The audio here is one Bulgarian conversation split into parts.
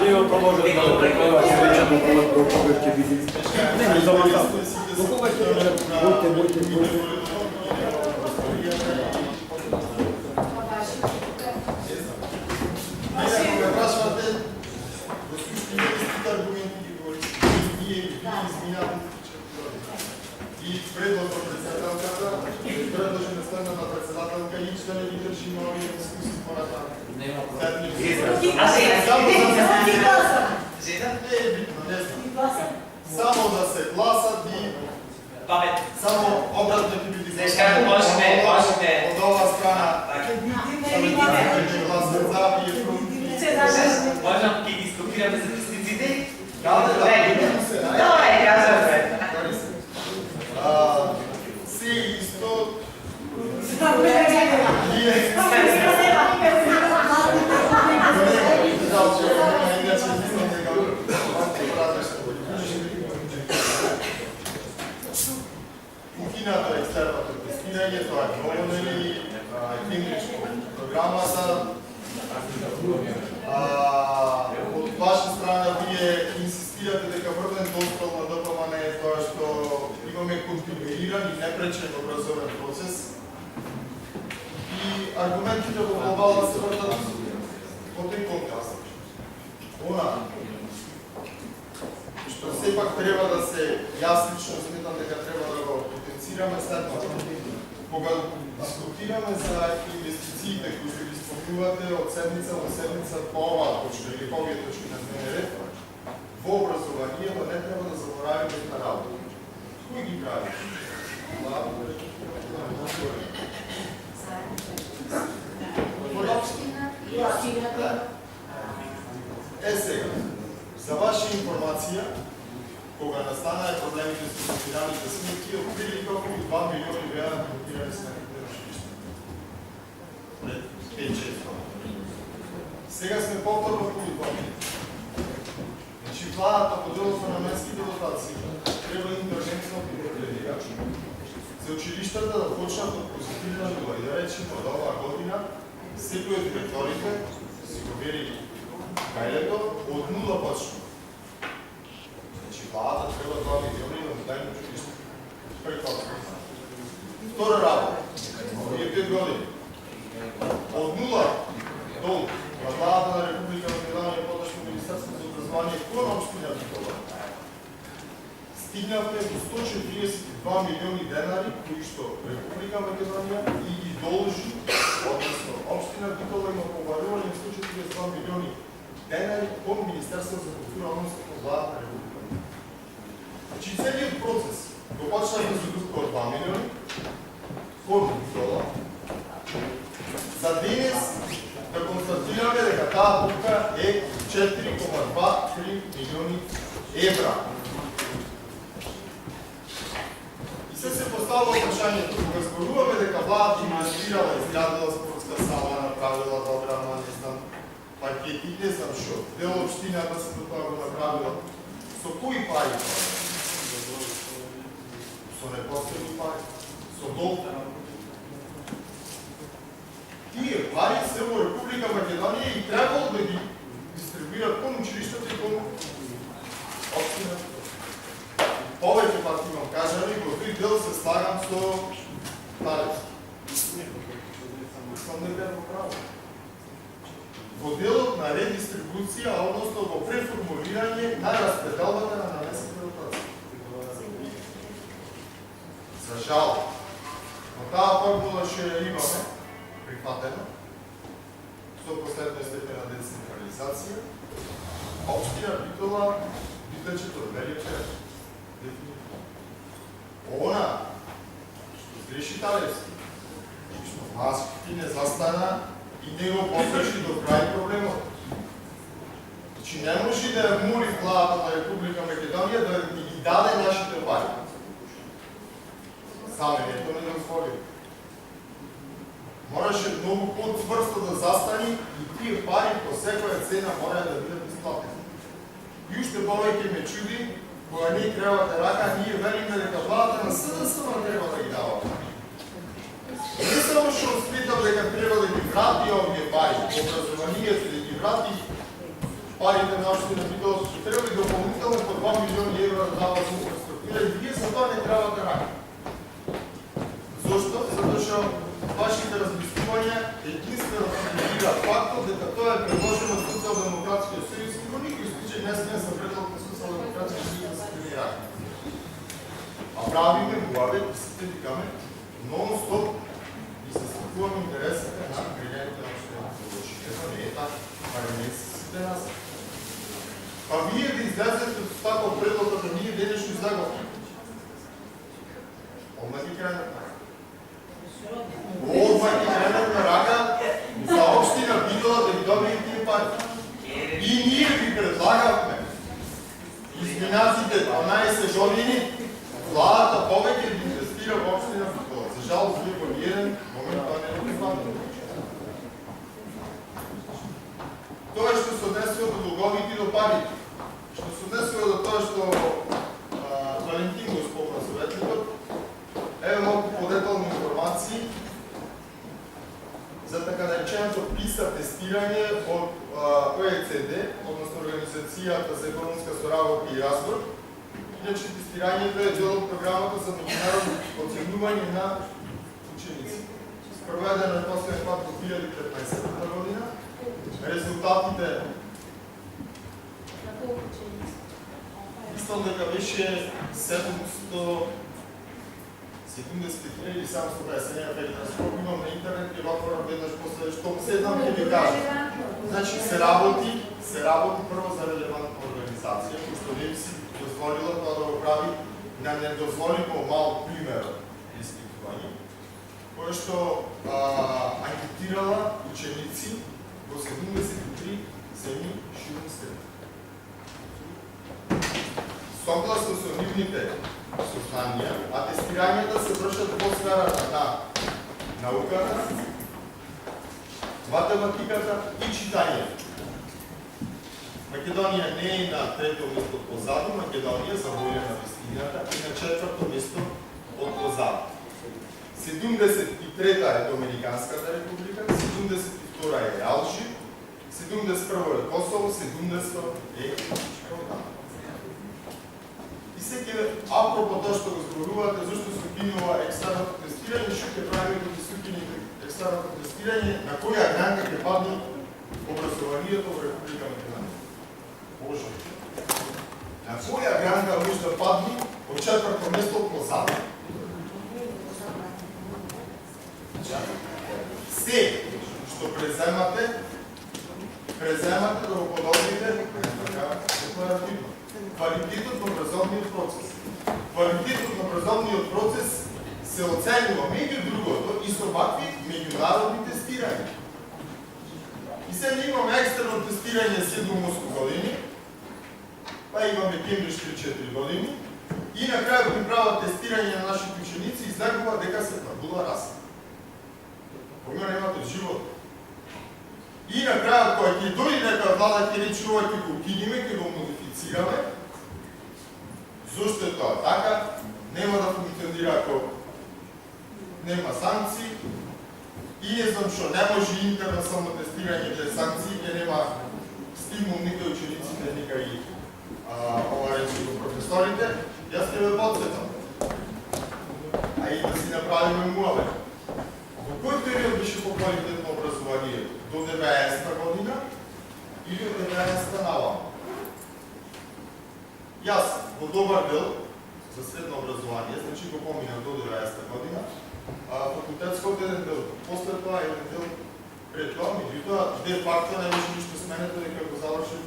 Данијел, тоа може да преклева ќе вече до кога ќе биде. Не, за маса. До кога ќе бојте. И предлог от председателката, предложена страна на председателка и ще не ги държи нови дискусии по-нататък. Само да се гласат и само обратно ќе биде од ова страна. Можем ќе ги скопираме за пестицидите? Си исто Укината екстерното тестирање, тоа е ново, нели, клиничко програмата. Од ваша страна вие инсистирате дека врвен достъп на ДПМН е тоа што имаме континуиран и непречен образовен процес и аргументите во глобала се вртат во тој контекст. Она што сепак треба да се, јас лично сметам дека треба да го потенцираме следното. Кога дискутираме за инвестициите кои се ги спомнувате од седмица во седмица по оваа точка или по овие точки на дневен ред, во образованието не треба да забораваме една работа. Кои ги прави? Сега, за ваша информација, кога настанаа проблемите со социјалните сметки, отприлика околу 2 милиони беа блокирани сметките на училиште. Пред 5-6 години. Сега сме повторно околу 2 милиони. Значи, владата по делото на менските дотации треба интервенција од определувачи за училиштата да почнат од позитивна нула и да речем од оваа година секој од директорите си го вери гајлето од нула почна. Значи, владата треба 2 милиони да му дај на училиште. Втора работа. Овие 5 години. Од нула до владата на Република Македонија подошли Министерство за образование кон општина Битола. Стигнавме до 142 милиони денари, кои што Република Македонија и ги должи, односно општина Битола има побарувани 142 милиони денари кон Министерство за култура, односно кон владата на Република Македонија. Значи целиот процес го почнавме за дупка од 2 милиони кон Битола. За денес да констатираме дека таа дупка е 4,23 милиони евра. И се поставува прашањето, кога зборуваме дека владата инвестирала, изградила спортска сала, направила дограма, не знам, пакети, не знам шо, дел општината се до тоа го направила. Со кои пари? Со непоследни пари, со долг. Тие пари се во Република Македонија и требало да ги дистрибуират кон училиштата и кон општината. Повеќе пак имам кажани, во тој дел се слагам со Талевски. Сам не беа во право. Во делот на редистрибуција, односно во преформулирање на распределбата на намесните дотации. За жал, но таа формула што ја имаме, прифатена, со последна степен на децентрализација, општина Битола бидеше подбелија череш. Она, што сгреши Талевски, што Маски не застана и не го посречи до крај проблемот. Значи не може да ја моли владата на Република Македонија да ги даде нашите пари. Саме не тоа не дозволи. Мораше многу по-цврсто да застани и тие пари по секоја цена мора да бидат исплатени. И уште повеќе ме чуди, кога ние кревате рака, ние велиме дека владата на СДСМ треба да ги дава пари. Не само што сметам дека треба да ги врати овие пари, образованието да ги врати парите на община Битола трябва и допълнително по 2 милиони евро да дава за инфраструктура и вие за това не трябва да радите. Защо? Защото вашите размислувания единствено фигурира фактът, дека тоа е предложено от Социал-демократския съюз и во никой случай днес не съм предал на Социал-демократския съюз да се тренира. А правиме главе и се викаме нон-стоп и се страхуваме интересите на гражданите на общината. Ето не е така, а не е нас. А вие да излезете с такъв предлог, като ние денешно излагаме. Одма ги крайнат на ръка. Одма ги крайнат на ръка за община Битола да ви добием тия пари. И ние ви предлагахме изминатите 12 години владата повече да инвестира в община Битола. За жалост, вие по един момент това не е припаднало. Той ще се отнесе до дълговите и до парите. Ще се отнесе до това, що Валентин го спомна съветникът. Ево малко подетелни информации за така нареченото PISA тестиране от OECD, odnosno Организацията за икономическа соработа и развой. Иначе тестиранието е дело от програмата за международно оценюване на ученици. Проведено е последния път до 2015 година. Резултатите мислам дека беше 770 или 750, не е имам на интернет и отворам веднъж после, що се едно ќе ви кажа. Значи се работи първо за релевантна организация, която не би си дозволила това да го прави на недозволимо малък пример изпитване, което анкетирала ученици в 73 земни ширни страни. Согласно с нивните съзнания, а тестиранията се връщат по сферата на науката, математиката и читанието. Македония не е на трето място отпозаду, Македония за воля на истината и на четвърто място отпозаду. 73-та е Доминиканската република, 72-та е Алжир, 71-та е Косово, 70-та е Албания. И всеки апропо тоа што го зборувате, зашто се кинува екстерното тестирање, што ќе правиме да се кини екстерното тестирање, на која гранка ќе падне образованието во Република Македонија? Боже. На која гранка може да падне од четврто место од позаду? Се што преземате да го подобрите декларативно. Квалитетът на образовният процес. Квалитетът на образовният процес се оценива между другото и с овакви международни тестирания. И сега имаме екстерно тестиране 7 години, па имаме Кембридж 3-4 години и накрая го правят тестиране на нашите ученици и излегува дека се набула раса. Помимо немате живот. И накрая, кога ќе дойде нека влада ќе рече ова ќе го укинеме, ќе го модифицираме, зашто е тоа така, нема да функционира ако нема санкции и не знам што не може интерно само тестирање без санкции, ќе нема стимул никој учениците, никој и ова рече го професорите, јас ќе ве подсетам. А и да си направиме муавет. Во кој период беше по-квалитетно образованието? До 90-та година или от 90-та навам? Јас во добар дел за средно образование, значи го поминам до 90-та година, факултетското еден дел после тоа, еден дел пред тоа, меѓутоа, де факто не беше ништо сменето дека го заврши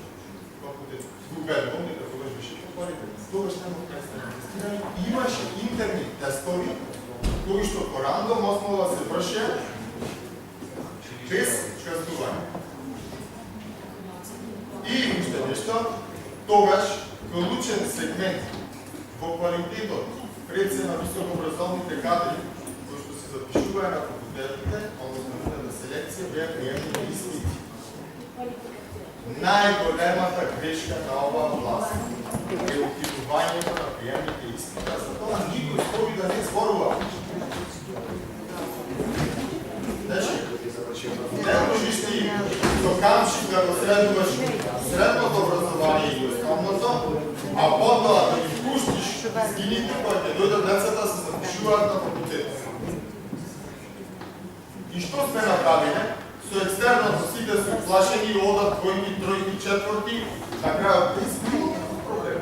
факултет. Губерно, дека тогаш беше по-квалитетно. Тогаш нема тестирање. Имаше интерни тестови, кои што по рандом основа се вршеа без казнување. И уште нешто, тогаш клучен сегмент во квалитетот пред се на високообразовните кадри, кои што се запишуваа на факултетите, односно на селекција, беа приемни испити. Најголемата грешка на оваа власт е укинувањето на приемните испити. За тоа никој спроби да не зборува. Значи, не можеш ти до камшик да го средуваш средното образование и основното, а потоа да ги пуштиш скините кои ќе дојдат децата се запишуваат на факултет. И што сме направиле? Со екстерното сите се уплашени и одат двојки, тројки, четврти, на крајот без никаков проблем.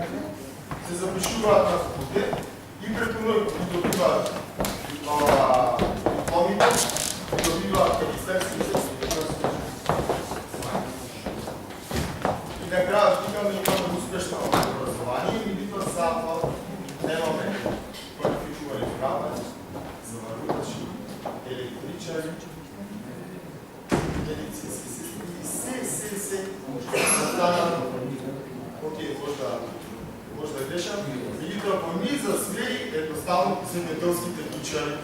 Се запишуваат на факултет и преку ној добиваат дипломите, добиваат магистерските и на крајот имаме успешно образование и битва само немаме квалификувани правници, заварувачи, електричари, медицински сестри и се останат, окей, може да грешам, меѓутоа во низа сфери едноставно земјоделските кучари.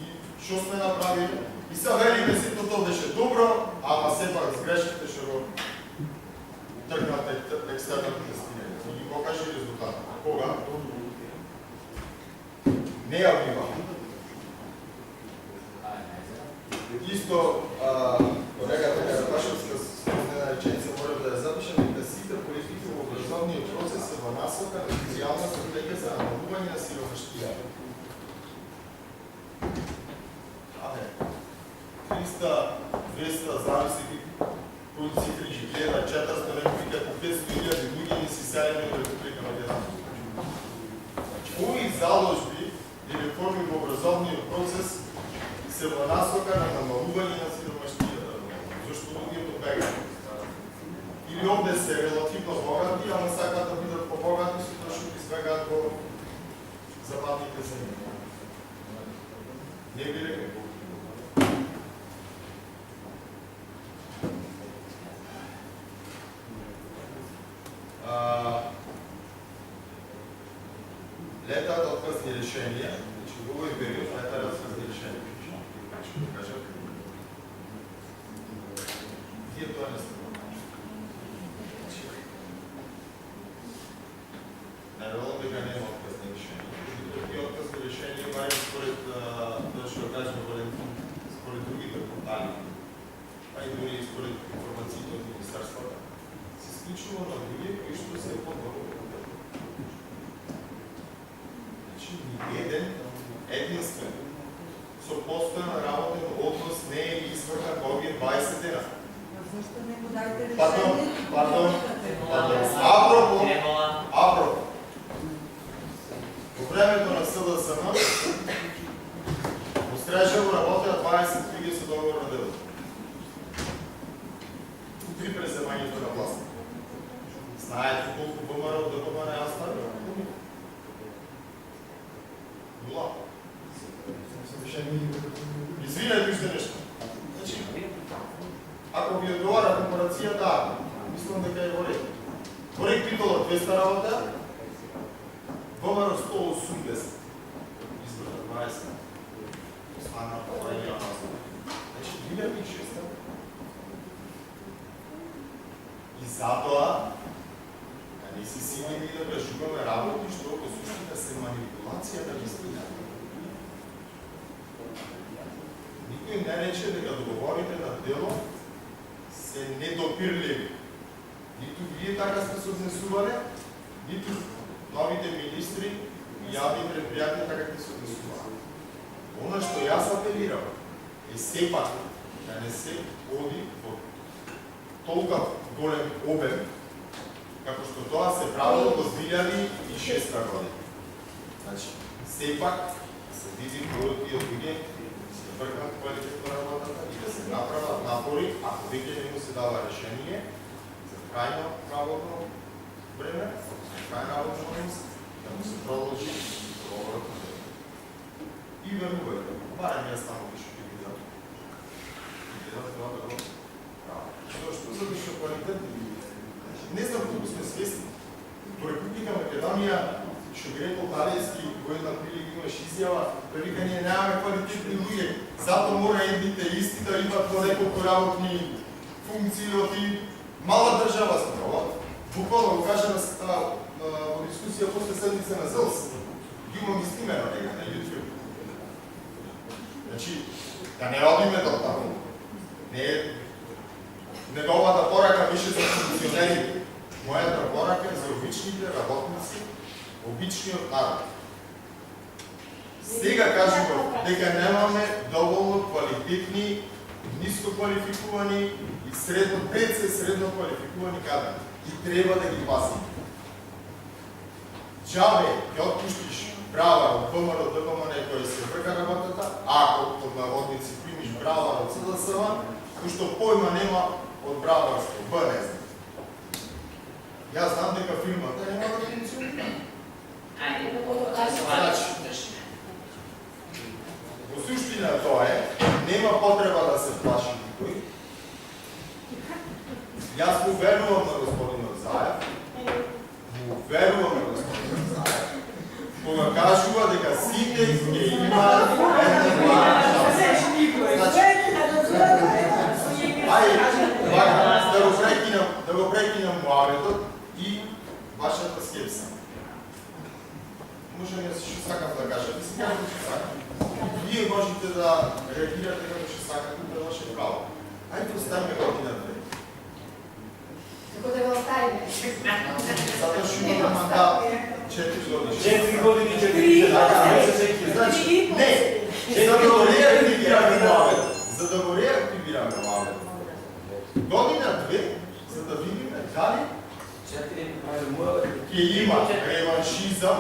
И што сме направили? И са велиме сето тоа беше добро, ама сепак с грешките што го тргнат екстерното тестирање. И ги покажи резултат. Кога? Не ја бива. Исто, колегата Карабашевска спомнена реченица, мора да ја запишем, дека сите политики во образовниот процес се во насока на социјална стратегија за намалување на сиромаштија. 300, 200, зависи кои цифри ги гледа, 400, некои како 500.000 луѓе не си сејани од Република Македонија. Кои заложби и реформи во образовниот процес се во насока на намалување на сиромаштијата? Зашто луѓето бегаат? Или овде се релативно богати, ама сакаат да бидат побогати, со тоа што избегаат во западните земји. Не би рекол. Летаат отказни решенија, значи во овој период летаат отказни решенија. Што да кажам? Вие тоа не сте. Наверно дека нема отказни решенија. Тие отказни решенија барем според тоа што кажем според другите портали, па и дури според информациите од Министерството, се исклучува на луѓе кои што се подводат. Еден, единствен, со постојан работен однос не е извркан во овие 20 дена. Зашто не го дајте решение? Пардон. Апропо. Во времето на СДСМ, во Стрежево работеа 20 луѓе со договор на дело. При преземањето на власт. Знаете колку ВМРО од ДПМН ја остави? Нула. Извинете уште нешто. Значи, ако ви одговара корпорацијата, мислам дека е во ред. Во ред Питоло 200 работа, ВМРО 180. Избрата 20. Остана половина на основа. Значи, 1600. И затоа, не си сигурни да кажуваме работи, што во суштина се манипулација на вистина. Никој не рече дека договорите на дело се недопирливи. Ниту вие така сте се однесувале, ниту новите министри и јавни предпријатија така ќе се однесувале. Она што јас апелирам е сепак да не се оди во толка голем обем, како што тоа се правило до 2006 година. Значи, сепак се види кои од тие луѓе се вркнат квалитетно работата и да се направат напори, ако веќе не му се дава решение за крајно работно време, за крајна возможност, да му се продолжи договорот на дело. И верувајте, барем јас таму пишу ќе видам. И гледам тоа да го право. Зашто? Затоа што квалитет не знам колку сме свесни. Во Република Македонија, што би рекол Талијски, во една прилика имаш изјава, да вика ние немаме квалитетни луѓе, зато мора едните исти да имат по неколку работни функции од и мала држава сме. Ова буквално го кажа во дискусија после седмица на ЗЛС. Ги имам и снимено нега на YouTube. Значи, да не родиме до таму. Не е Неговата порака беше за функционерите. Моята порака е за обичните работници, обичниот народ. Сега кажемо дека немаме доволно квалитетни, ниско квалификувани и средно квалификувани кадри. И треба да ги пасим. Джабе ќе отпуштиш бравар од ВМРО, ДПМН кој се врка работата, ако под наводници примиш бравар од СДСМ, кој што појма нема од браварство, Б не знам. Јас знам дека фирмата нема да функционира. Во суштина тоа е, нема потреба да се плаши никој. Јас му верувам на господинот Заев, кога кажува дека сите ќе имаат една плана. Да го прекинам муаветот и вашата скепса. Може да што сакам да кажа, да се кажа што сакам. Вие можете да реагирате како што сакате, да ваше право. Ајде оставиме година-две. Како да го оставиме? Затоа што имаме мандат 4 години. 4 години, 4 години. Значи, не, за да го реактивираме муавето. За да го реактивираме муавето. Година-две, за да видиме дали ќе има реваншизам,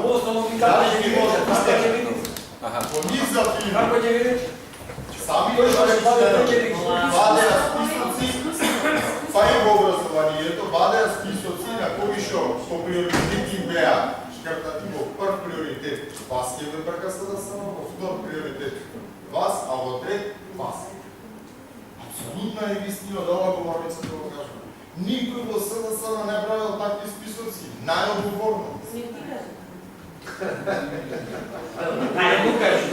дали ќе може да пониза фирма. Сами вадеа списоци, па и во образованието, вадеа списоци на кои што по приоритети беа шкртати во прв приоритет вас ќе ве прекаста да само, во втор приоритет вас, а во трет вас. Абсолютна е вистина да ова говорница да го кажем. Никој во СДСМ не правил такви списоци. Најодговорно. Ајде, го кажу.